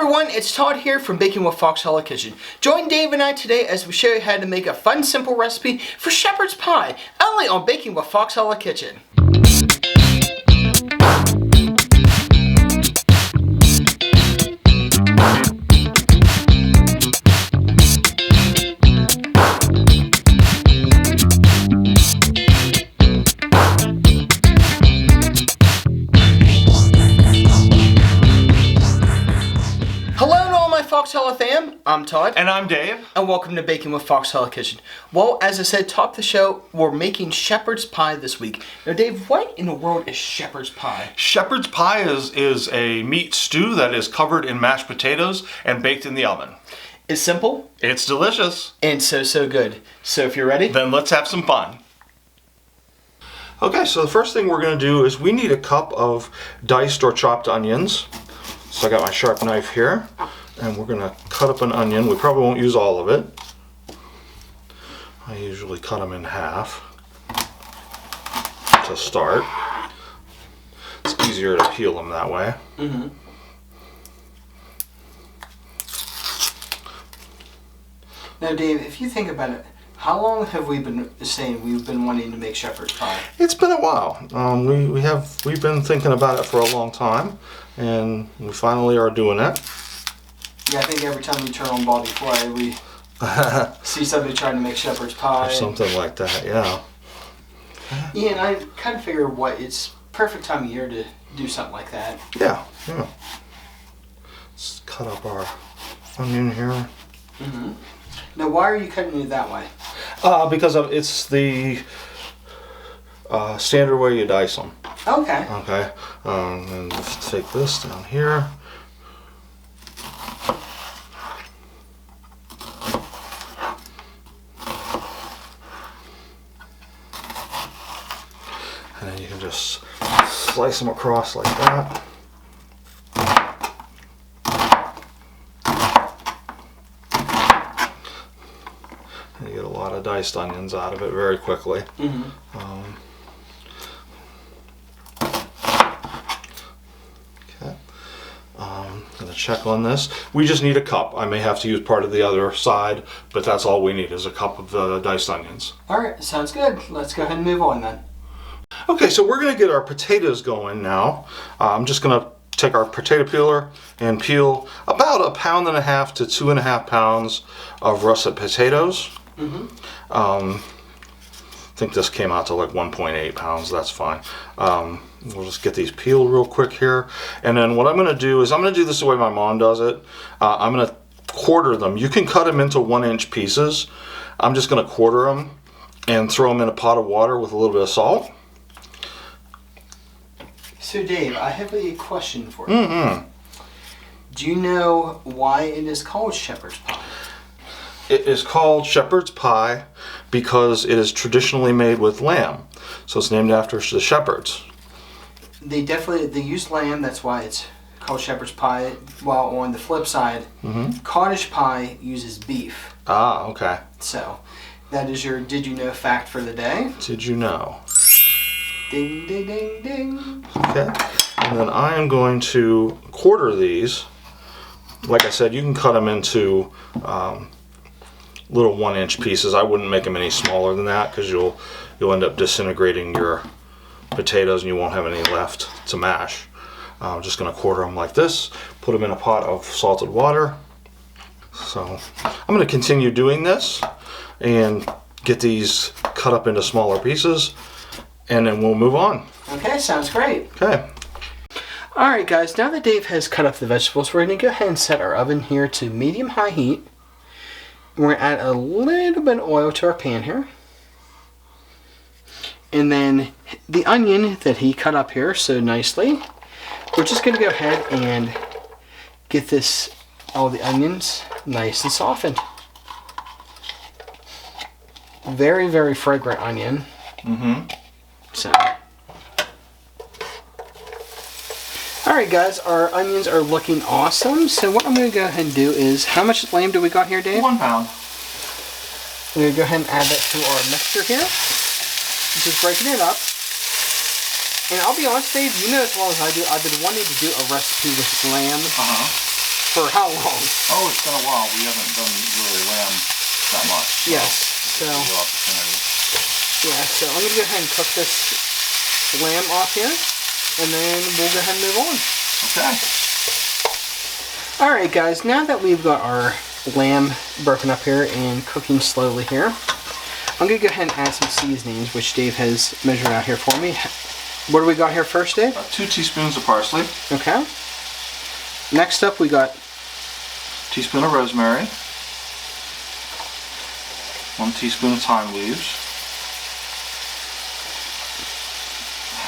everyone, it's Todd here from Baking with Foxholler Kitchen. Join Dave and I today as we show you how to make a fun, simple recipe for shepherd's pie, only on Baking with Foxholler Kitchen. Foxholler fam, I'm Todd. And I'm Dave. And welcome to Baking with Foxholler Kitchen. Well, as I said, top of the show, we're making shepherd's pie this week. Now Dave, what in the world is shepherd's pie? Shepherd's pie is a meat stew that is covered in mashed potatoes and baked in the oven. It's simple. It's delicious. And so good. So if you're ready, then let's have some fun. Okay, so the first thing we're going to do is we need a cup of diced or chopped onions. So I got my sharp knife here. And we're going to cut up an onion. We probably won't use all of it. I usually cut them in half to start. It's easier to peel them that way. Mm-hmm. Now Dave, if you think about it, how long have we been saying we've been wanting to make shepherd's pie? It's been a while. We've been thinking about it for a long time, and we finally are doing it. Yeah, I think every time we turn on Bobby Flay, we see somebody trying to make shepherd's pie. Or something like that, yeah. Yeah, and I kind of figure it's perfect time of year to do something like that. Yeah. Let's cut up our onion here. Mm-hmm. Now, why are you cutting it that way? Because it's the standard way you dice them. Okay. Okay. And let's take this down here. And then you can just slice them across like that. And you get a lot of diced onions out of it very quickly. Mm-hmm. Okay. I'm going to check on this. We just need a cup. I may have to use part of the other side, but that's all we need is a cup of diced onions. All right, sounds good. Let's go ahead and move on then. Okay, so we're going to get our potatoes going now. I'm just going to take our potato peeler and peel about 1.5 pounds to 2.5 pounds of russet potatoes. Mm-hmm. I think this came out to like 1.8 pounds. That's fine. We'll just get these peeled real quick here. And then what I'm going to do is I'm going to do this the way my mom does it. I'm going to quarter them. You can cut them into 1-inch pieces. I'm just going to quarter them and throw them in a pot of water with a little bit of salt. So Dave, I have a question for you. Mm-hmm. Do you know why it is called shepherd's pie? It is called shepherd's pie because it is traditionally made with lamb. So it's named after the shepherds. They use lamb, that's why it's called shepherd's pie. While on the flip side, cottage pie uses beef. Ah, okay. So that is your did you know fact for the day. Did you know? Ding, ding, ding, ding. Okay, and then I am going to quarter these. Like I said, you can cut them into little 1-inch pieces. I wouldn't make them any smaller than that because you'll end up disintegrating your potatoes and you won't have any left to mash. I'm just going to quarter them like this, put them in a pot of salted water. So I'm going to continue doing this and get these cut up into smaller pieces. And then we'll move on. Okay, sounds great. Okay. Alright guys, now that Dave has cut up the vegetables, we're going to go ahead and set our oven here to medium-high heat. We're going to add a little bit of oil to our pan here. And then the onion that he cut up here so nicely, we're just going to go ahead and get all the onions nice and softened. Very, very fragrant onion. Mm-hmm. So, alright guys, our onions are looking awesome. So what I'm going to go ahead and do is, how much lamb do we got here, Dave? 1 pound. I'm going to go ahead and add that to our mixture here. Just breaking it up. And I'll be honest, Dave, you know as well as I do, I've been wanting to do a recipe with lamb for how long? Oh, it's been a while. We haven't done really lamb that much. So Yes. So yeah, so I'm gonna go ahead and cook this lamb off here, and then we'll go ahead and move on. Okay. All right, guys. Now that we've got our lamb broken up here and cooking slowly here, I'm gonna go ahead and add some seasonings, which Dave has measured out here for me. What do we got here first, Dave? 2 teaspoons of parsley. Okay. Next up, we got Teaspoon of rosemary. 1 teaspoon of thyme leaves.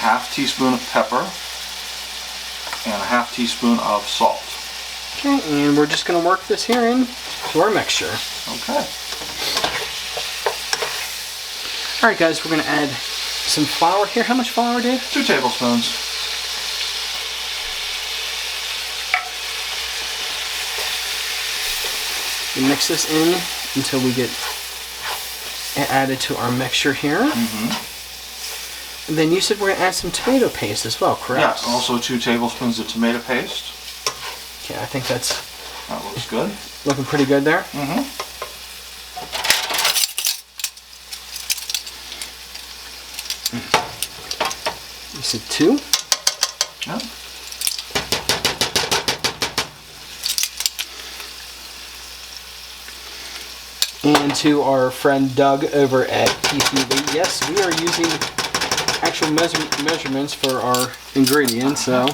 Half teaspoon of pepper. And a half teaspoon of salt. okay, and we're just gonna work this here in to our mixture. Okay. All right, guys, we're gonna add some flour here. How much flour, Dave? 2 tablespoons. We mix this in until we get it added to our mixture here. And then you said we're gonna add some tomato paste as well, correct? Yes, also 2 tablespoons of tomato paste. Okay, I think that looks good. looking pretty good there. You said 2? Yep. And to our friend Doug over at PCB, yes, we are using actual measurements for our ingredients, so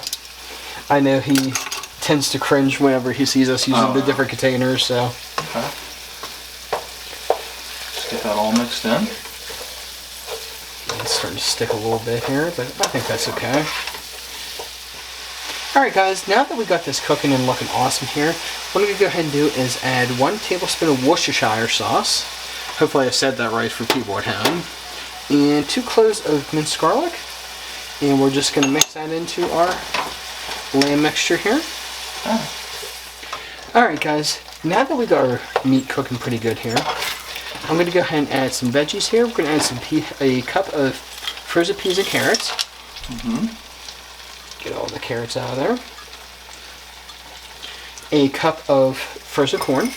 I know he tends to cringe whenever he sees us using the different containers, so. Okay. Just get that all mixed in. It's starting to stick a little bit here, but I think that's okay. Alright guys, now that we got this cooking and looking awesome here, what I'm going to go ahead and do is add 1 tablespoon of Worcestershire sauce. Hopefully I said that right for people at home. And 2 cloves of minced garlic. And we're just going to mix that into our lamb mixture here. Alright guys, now that we got our meat cooking pretty good here, I'm going to go ahead and add some veggies here. We're going to add a cup of frozen peas and carrots. Get all the carrots out of there. A cup of frozen corn.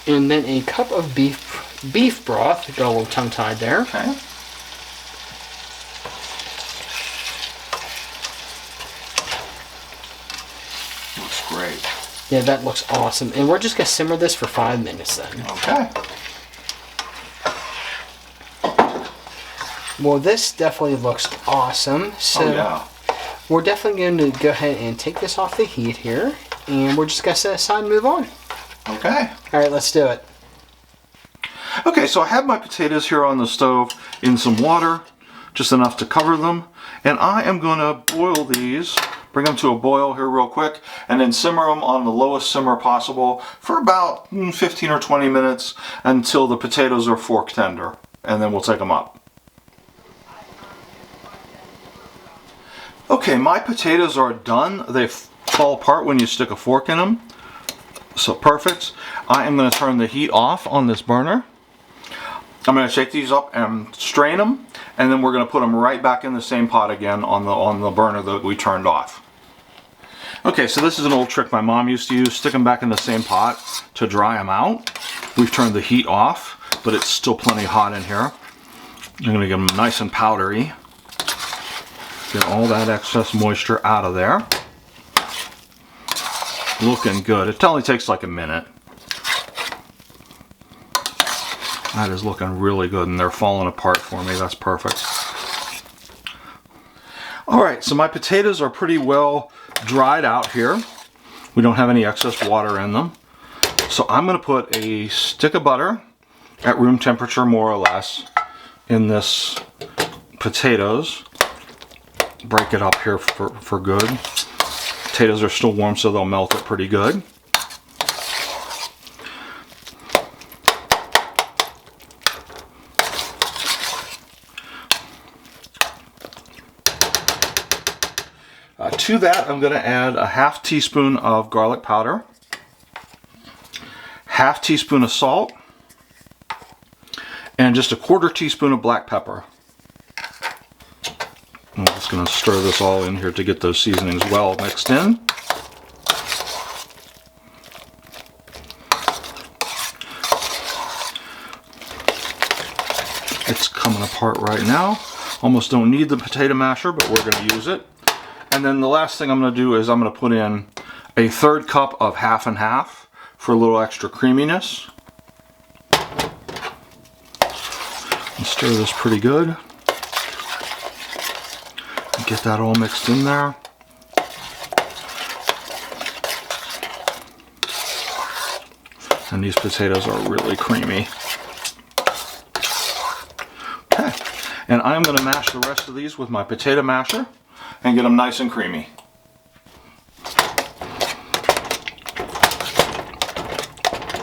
And then a cup of beef broth. Got a little tongue-tied there. Okay. Looks great. Yeah, that looks awesome. And we're just going to simmer this for 5 minutes then. Okay. Well, this definitely looks awesome. So we're definitely going to go ahead and take this off the heat here. And we're just going to set aside and move on. Okay. Alright, let's do it. Okay, so I have my potatoes here on the stove in some water, just enough to cover them. And I am going to boil these, bring them to a boil here real quick, and then simmer them on the lowest simmer possible for about 15 or 20 minutes until the potatoes are fork tender. And then we'll take them up. Okay, my potatoes are done. They fall apart when you stick a fork in them. So perfect. I am going to turn the heat off on this burner. I'm going to shake these up and strain them, and then we're going to put them right back in the same pot again on the burner that we turned off. Okay, so this is an old trick my mom used to use. Stick them back in the same pot to dry them out. We've turned the heat off, but it's still plenty hot in here. I'm going to get them nice and powdery. Get all that excess moisture out of there. Looking good. It only takes like a minute. That is looking really good, and they're falling apart for me. That's perfect. Alright, so my potatoes are pretty well dried out here. We don't have any excess water in them. So I'm going to put a stick of butter at room temperature, more or less, in this potatoes. Break it up here for good. Potatoes are still warm, so they'll melt it pretty good. To that, I'm going to add a half teaspoon of garlic powder, half teaspoon of salt, and just a 1/4 teaspoon of black pepper. I'm just going to stir this all in here to get those seasonings well mixed in. It's coming apart right now. Almost don't need the potato masher, but we're going to use it. And then the last thing I'm going to do is I'm going to put in a 1/3 cup of half and half for a little extra creaminess. And stir this pretty good. Get that all mixed in there. And these potatoes are really creamy. Okay, and I'm going to mash the rest of these with my potato masher and get them nice and creamy.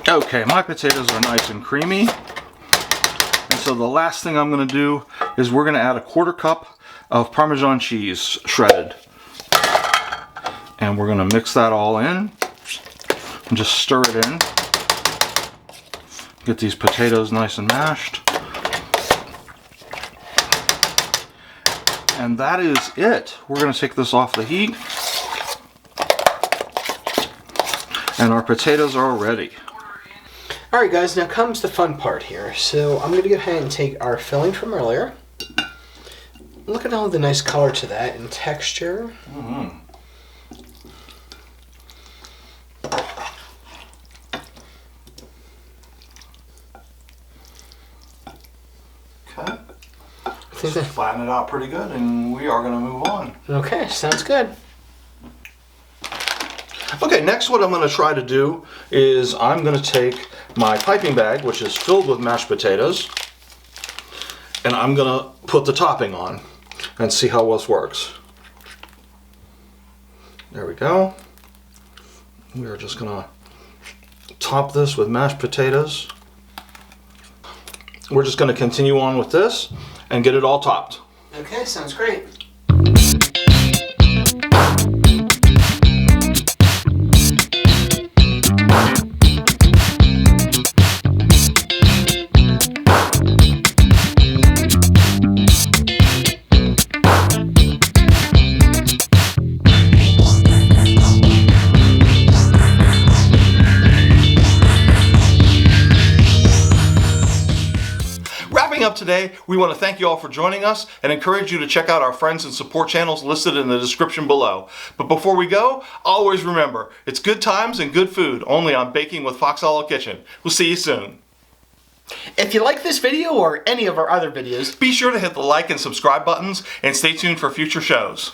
Okay, my potatoes are nice and creamy. And so the last thing I'm going to do is we're going to add a 1/4 cup of Parmesan cheese shredded. And we're going to mix that all in and just stir it in. Get these potatoes nice and mashed. And that is it. We're going to take this off the heat. And our potatoes are ready. Alright guys, now comes the fun part here. So I'm going to go ahead and take our filling from earlier. Look at all the nice color to that and texture. Mm-hmm. Okay. Just flatten it out pretty good and we are going to move on. Okay, sounds good. Okay, next what I'm going to try to do is I'm going to take my piping bag, which is filled with mashed potatoes, and I'm going to put the topping on and see how this works. There we go. We are just going to top this with mashed potatoes. We're just going to continue on with this and get it all topped. Okay, sounds great. Up today, we want to thank you all for joining us and encourage you to check out our friends and support channels listed in the description below. But before we go, always remember, it's good times and good food only on Baking with Fox Hollow Kitchen. We'll see you soon. If you like this video or any of our other videos, be sure to hit the like and subscribe buttons and stay tuned for future shows.